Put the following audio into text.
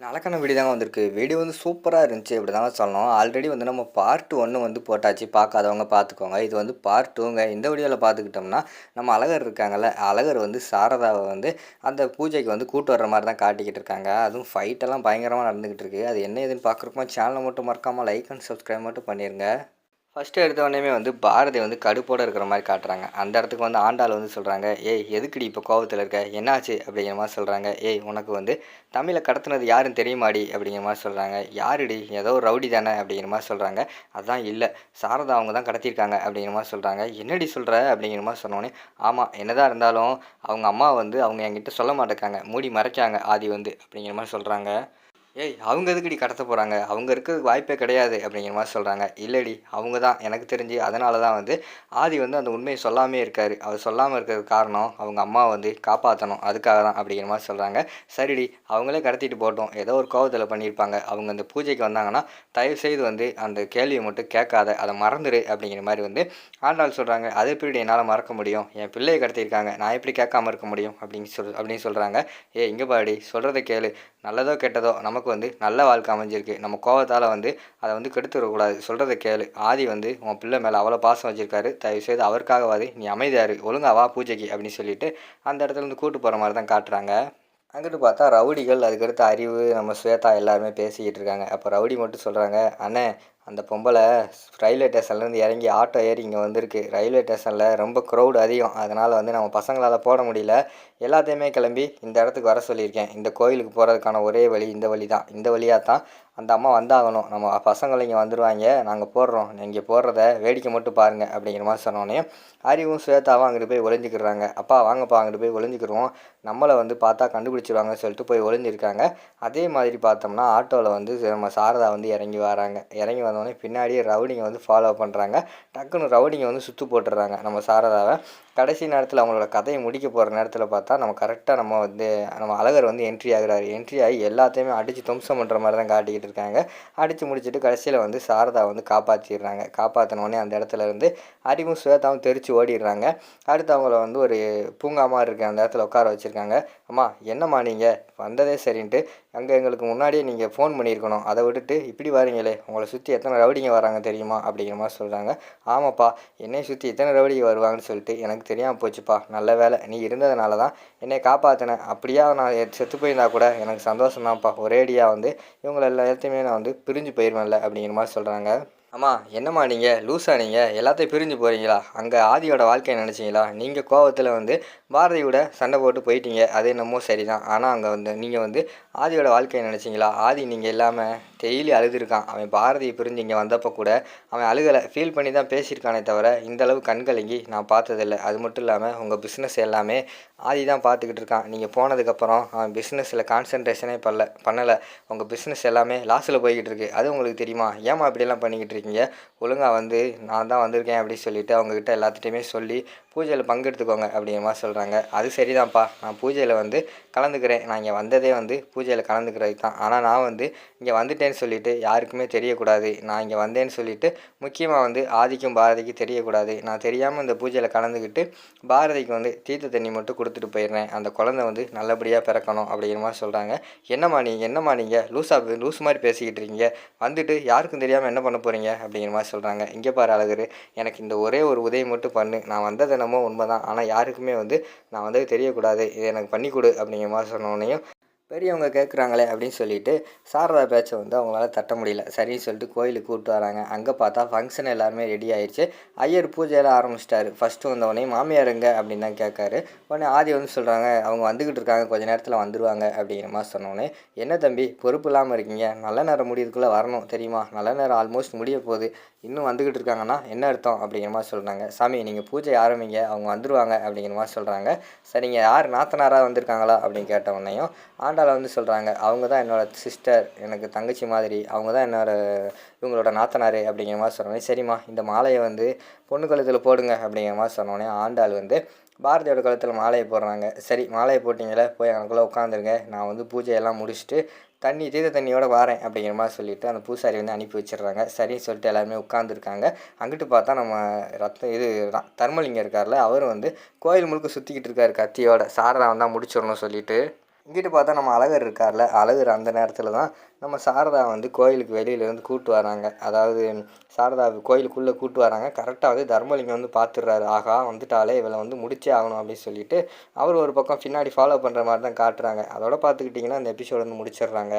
அழகான வீடியோ தாங்க வந்திருக்கு. வீடியோ வந்து சூப்பரா இருந்துச்சு அப்படிதாங்க சொல்லணும். ஆல்ரெடி வந்து நம்ம பார்ட் 1 வந்து போட்டாச்சு. பார்க்காதவங்க பார்த்துக்கோங்க. இது வந்து பார்ட் 2ங்க. இந்த வீடியோல பார்த்துக்கிட்டோம்னா, நம்ம அழகர் இருக்காங்கல்ல, அழகர் வந்து சாரதாவ வந்து அந்த பூஜைக்கு வந்து கூட்டு வர்ற மாரி தான் காட்டிக்கிட்டு இருக்காங்க. அதுவும் ஃபைட் எல்லாம் பயங்கரமா நடந்துகிட்டு இருக்கு. அது என்ன ஏதுன்னு பார்க்குறப்போ சேனலை மட்டும் மறக்காம லைக் அண்ட் சப்ஸ்கிரைப் மட்டும் பண்ணிருங்க. ஃபஸ்ட்டு எடுத்தோடனேயுமே வந்து பாரதி வந்து கடுப்போட இருக்கிற மாரி காட்டுறாங்க. அந்த இடத்துக்கு வந்து ஆண்டாள் வந்து சொல்கிறாங்க, "ஏய் எதுக்குடி இப்போ கோவத்துல இருக்க? என்னாச்சு?" அப்படிங்கிற மாரி சொல்கிறாங்க. "ஏய் உனக்கு வந்து தமிழ கடத்துனது யாருன்னு தெரியுமாடி?" அப்படிங்கிற மாரி சொல்கிறாங்க. "யாருடி? ஏதோ ஒரு ரவுடி தானே?" அப்படிங்கிற மாரி சொல்கிறாங்க. "அதான் இல்ல, சாரதா அவங்க தான் கடத்தியிருக்காங்க." அப்படிங்கிற மாரி சொல்கிறாங்க. "என்னடி சொல்ற?" அப்படிங்கிற மாரி சொன்னோனே, "ஆமாம், என்னதான் இருந்தாலும் அவங்க அம்மா வந்து அவங்க என்கிட்ட சொல்ல மாட்டேக்காங்க. மூடி மறைக்காங்க ஆதி வந்து." அப்படிங்கிற மாரி சொல்கிறாங்க. "ஏய் அவங்க எதுக்குடி கடத்த போகிறாங்க? அவங்க இருக்கிறதுக்கு வாய்ப்பே கிடையாது." அப்படிங்கிற மாதிரி சொல்கிறாங்க. "இல்லடி, அவங்க தான் எனக்கு தெரிஞ்சு அதனால தான் வந்து ஆதி வந்து அந்த உண்மையை சொல்லாமே இருக்கார். அவர் சொல்லாமல் இருக்கிறதுக்கு காரணம் அவங்க அம்மா வந்து காப்பாற்றணும், அதுக்காக தான்." அப்படிங்கிற மாதிரி சொல்கிறாங்க. "சரிடி, அவங்களே கடத்திட்டு போகட்டும், ஏதோ ஒரு கோவத்தில் பண்ணியிருப்பாங்க. அவங்க அந்த பூஜைக்கு வந்தாங்கன்னா தயவுசெய்து வந்து அந்த கேள்வியை மட்டும் கேட்காத, அதை மறந்துடு." அப்படிங்கிற மாதிரி வந்து ஆண்டாள் சொல்கிறாங்க. "அது எப்படி என்னால் மறக்க முடியும்? என் பிள்ளையை கடத்தியிருக்காங்க, நான் எப்படி கேட்காம இருக்க முடியும்?" அப்படின்னு சொல்கிறாங்க. "ஏய் இங்கே பாடி, சொல்கிறத கேளு. நல்லதோ கெட்டதோ நமக்கு வந்து நல்ல வாழ்க்கை அமைஞ்சிருக்கு. நம்ம கோவத்தால் வந்து அதை வந்து கெடுத்துடக்கூடாது. சொல்கிறத கேளு. ஆதி வந்து உன் பிள்ளை மேலே அவ்வளோ பாசம் வச்சுருக்காரு. தயவுசெய்து அவருக்காகவாது நீ அமைதியா இரு. ஒழுங்கா வா பூஜைக்கு." அப்படின்னு சொல்லிட்டு அந்த இடத்துல இருந்து கூட்டு போகிற மாதிரி தான் காட்டுறாங்க. அங்கிட்டு பார்த்தா ரவுடிகள், அதுக்கடுத்து அறிவு, நம்ம ஸ்வேதா எல்லாருமே பேசிக்கிட்டு இருக்காங்க. அப்போ ரவுடி மட்டும் சொல்கிறாங்க, "அண்ணே, அந்த பொம்பளை ரயில்வே ஸ்டேஷன்லேருந்து இறங்கி ஆட்டோ ஏறி இங்கே வந்திருக்கு. ரயில்வே ஸ்டேஷனில் ரொம்ப க்ரௌட் அதிகம். அதனால் வந்து நம்ம பசங்களால் போட முடியல. எல்லாத்தையுமே கிளம்பி இந்த இடத்துக்கு வர சொல்லியிருக்கேன். இந்த கோயிலுக்கு போகிறதுக்கான ஒரே வழி இந்த வழி தான். இந்த வழியாக தான் அந்த அம்மா வந்தாகணும். நம்ம பசங்கள் இங்கே வந்துடுவாங்க. நாங்கள் போடுறோம். இங்கே போடுறத வேடிக்கை மட்டும் பாருங்கள்." அப்படிங்கிற மாதிரி சொன்னோன்னே அறிவும் ஸ்வேதாவும் அங்கிட்டு போய் ஒளிஞ்சிக்கிறாங்க. "அப்பா வாங்கப்பா, அங்கிட்டு போய் ஒளிஞ்சிக்கிறோம். நம்மளை வந்து பார்த்தா கண்டுபிடிச்சிருவாங்கன்னு சொல்லிட்டு போய் ஒளிஞ்சிருக்காங்க." அதே மாதிரி பார்த்தோம்னா ஆட்டோவில் வந்து நம்ம சாரதா வந்து இறங்கி வராங்க. இறங்கி வந்தோடனே பின்னாடியே ரவுடிங்க வந்து ஃபாலோ பண்ணுறாங்க. டக்குன்னு ரவுடிங்க வந்து சுற்று போட்டுடுறாங்க நம்ம சாரதாவை. கடைசி நேரத்தில் அவங்களோட கதையை முடிக்க போகிற நேரத்தில் பார்த்தா நம்ம அழகர் வந்து என்ட்ரி ஆகுறாரு. என்ட்ரி ஆகி எல்லாத்தையுமே அடித்து துவம்சம் பண்ணுற மாதிரி தான் காட்டிக்கிட்டு இருக்காங்க. அடித்து முடிச்சுட்டு கடைசியில் வந்து சாரதா வந்து காப்பாற்றிடுறாங்க. காப்பாற்றினோடனே அந்த இடத்துல இருந்து அறிவும் ஸ்வேதாவும் தெரித்து ஓடிடுறாங்க. அடுத்து அவங்கள வந்து ஒரு பூங்கா மாதிரி இருக்க அந்த இடத்துல உட்கார வச்சுருக்காங்க. "அம்மா என்னம்மா நீங்கள் வந்ததே சரின்ட்டு அங்கே எங்களுக்கு முன்னாடியே நீங்கள் ஃபோன் பண்ணியிருக்கணும். அதை விட்டுட்டு இப்படி வரீங்களே, உங்களை சுற்றி எத்தனை ரவுடிங்க வராங்க தெரியுமா?" அப்படிங்கிற மாதிரி சொல்கிறாங்க. "ஆமாப்பா, என்னை சுற்றி இத்தனை ரவுடிங்க வருவாங்கன்னு சொல்லிட்டு எனக்கு தெரியாமல் போச்சுப்பா. நல்ல வேலை நீ இருந்ததுனால தான் என்னை காப்பாற்றினேன். அப்படியா நான் செத்து போயிருந்தா கூட எனக்கு சந்தோஷம்தான்ப்பா. ஒரேடியாக வந்து இவங்கள எல்லாத்தையுமே நான் வந்து பிரிஞ்சு போயிடுவேன்ல." அப்படிங்கிற மாதிரி சொல்கிறாங்க. "அம்மா என்னம்மா நீங்கள் லூஸா? நீங்கள் எல்லாத்தையும் பிரிஞ்சு போகிறீங்களா? அங்கே ஆதியோட வாழ்க்கையை நினச்சிங்களா? நீங்கள் கோவத்தில் வந்து பாரதியோட சண்டை போட்டு போயிட்டீங்க. அது என்னமோ சரிதான். ஆனால் அங்கே வந்து நீங்கள் வந்து ஆதியோட வாழ்க்கையை நினச்சிங்களா? ஆதி நீங்கள் இல்லாமல் டெய்லி அழுதுருக்கான். அவன் பாரதியை பிரிஞ்சு இங்கே வந்தப்போ கூட அவன் அழுகலை, ஃபீல் பண்ணி தான் பேசியிருக்கானே தவிர இந்தளவு கண்கலங்கி நான் பார்த்ததில்ல. அது மட்டும் இல்லாமல் உங்கள் பிஸ்னஸ் எல்லாமே ஆதி தான் பார்த்துக்கிட்டு இருக்கான். நீங்கள் போனதுக்கப்புறம் அவன் பிஸ்னஸில் கான்சன்ட்ரேஷனே பண்ணலை. உங்கள் பிஸ்னஸ் எல்லாமே லாஸில் போய்கிட்டு இருக்கு. அது உங்களுக்கு தெரியுமா? ஏம்மா இப்படியெல்லாம் பண்ணிக்கிட்டு இருக்கீங்க? ஒழுங்காக வந்து நான் தான் வந்திருக்கேன்." அப்படின்னு சொல்லிட்டு அவங்கக்கிட்ட எல்லாத்துட்டையுமே சொல்லி பூஜையில் பங்கெடுத்துக்கோங்க அப்படிங்கிற மாதிரி சொல்கிறாங்க. "அது சரிதான்ப்பா, நான் பூஜையில் வந்து கலந்துக்கிறேன். நான் இங்கே வந்ததே வந்து பூஜையில் கலந்துக்கிறதுக்கு தான். ஆனால் நான் வந்து இங்கே வந்துட்டேன்னு சொல்லிட்டு யாருக்குமே தெரியக்கூடாது. நான் இங்கே வந்தேன்னு சொல்லிட்டு முக்கியமாக வந்து ஆதிக்கும் பாரதிக்கும் தெரியக்கூடாது. நான் தெரியாமல் இந்த பூஜையில் கலந்துக்கிட்டு பாரதிக்கு வந்து தீர்த்த தண்ணி மட்டும் கொடுத்துட்டு போயிடுறேன். அந்த குழந்தை வந்து நல்லபடியாக பிறக்கணும்." அப்படிங்கிற மாதிரி சொல்கிறாங்க. என்னம்மா நீங்கள் லூஸ் மாதிரி பேசிக்கிட்டு இருக்கீங்க? வந்துட்டு யாருக்கும் தெரியாமல் என்ன பண்ண போகிறீங்க?" அப்படிங்கிற மாதிரி சொல்கிறாங்க. "இங்கே பாரு அழகரு, எனக்கு இந்த ஒரே ஒரு உதவி மட்டும் பண்ணு. நான் வந்தது என்னமோ உண்மைதான், ஆனால் யாருக்குமே வந்து நான் வந்தது தெரியக்கூடாது. இதை எனக்கு பண்ணி கொடு." அப்படிங்கிற மாதிரி சொன்னோடனையும் பெரியவங்க கேட்குறாங்களே அப்படின்னு சொல்லிட்டு சாரதா பேச்சை வந்து அவங்களால தட்ட முடியல. சரின்னு சொல்லிட்டு கோயிலுக்கு கூப்பிட்டு வராங்க. அங்கே பார்த்தா ஃபங்க்ஷன் எல்லாருமே ரெடி ஆயிடுச்சு. ஐயர் பூஜையெல்லாம் ஆரம்பிச்சிட்டாரு. ஃபஸ்ட்டு வந்தவொடனே "மாமியார் எங்க?" அப்படின்னு தான் கேட்காரு. உடனே ஆதி வந்து சொல்கிறாங்க, "அவங்க வந்துக்கிட்டு இருக்காங்க, கொஞ்சம் நேரத்தில் வந்துடுவாங்க." அப்படிங்கிற மாதிரி சொன்னோடனே, "என்ன தம்பி பொறுப்பு இல்லாமல் இருக்கீங்க? நல்ல நேரம் முடியறதுக்குள்ளே வரணும் தெரியுமா? நல்ல நேரம் ஆல்மோஸ்ட் முடிய போகுது, இன்னும் வந்துக்கிட்டு இருக்காங்கன்னா என்ன அர்த்தம்?" அப்படிங்கிற மாதிரி சொல்கிறாங்க. "சாமி நீங்கள் பூஜை ஆரம்பிங்க, அவங்க வந்துடுவாங்க." அப்படிங்கிற மாதிரி சொல்கிறாங்க. "சரிங்க, யார் நாத்தனாராக வந்திருக்காங்களா?" அப்படின்னு கேட்ட உடனேயும் ஆண்டாள் வந்து சொல்கிறாங்க, "அவங்க தான் என்னோடய சிஸ்டர், எனக்கு தங்கச்சி மாதிரி. அவங்க தான் இவங்களோட நாத்தனார்." அப்படிங்கிற மாதிரி சொன்னோடனே, "சரிம்மா, இந்த மாலையை வந்து பொண்ணு கழுத்தில் போடுங்க." அப்படிங்கிற மாதிரி சொன்னோடனே ஆண்டாள் வந்து பாரதியோட கழுத்தில் மாலையை போடுறாங்க. "சரி, மாலையை போட்டிங்களே, போய் எனக்குள்ளே உட்காந்துருங்க. நான் வந்து பூஜையெல்லாம் முடிச்சுட்டு தீர்த்த தண்ணியோடு வாரேன்." அப்படிங்கிற மாதிரி சொல்லிவிட்டு அந்த பூசாரி வந்து அனுப்பி வச்சிடுறாங்க. சரின்னு சொல்லிட்டு எல்லாருமே உட்காந்துருக்காங்க. அங்கிட்டு பார்த்தா நம்ம தர்மலிங்கம் இருக்கார்ல, அவர் வந்து கோயில் முழுக்க சுற்றிக்கிட்டு இருக்காரு கத்தியோட. சாரதா வந்தால் முடிச்சிடணும் சொல்லிட்டு. இங்கிட்டு பார்த்தா நம்ம அழகர் இருக்கார்ல, அழகர் அந்த நேரத்தில் தான் நம்ம சாரதா வந்து கோயிலுக்கு வெளியிலேருந்து கூட்டு வராங்க. அதாவது சாரதா கோயிலுக்குள்ளே கூட்டு வராங்க. கரெக்டாக வந்து தர்மலிங்கம் வந்து பார்த்துடுறாரு. ஆஹா வந்துட்டாலே இவளை வந்து முடிச்சே ஆகணும் அப்படின்னு சொல்லிட்டு அவர் ஒரு பக்கம் பின்னாடி ஃபாலோ பண்ணுற மாதிரி தான் காட்டுறாங்க. அதோட பார்த்துக்கிட்டிங்கன்னா இந்த எபிசோட் வந்து முடிச்சிடுறாங்க.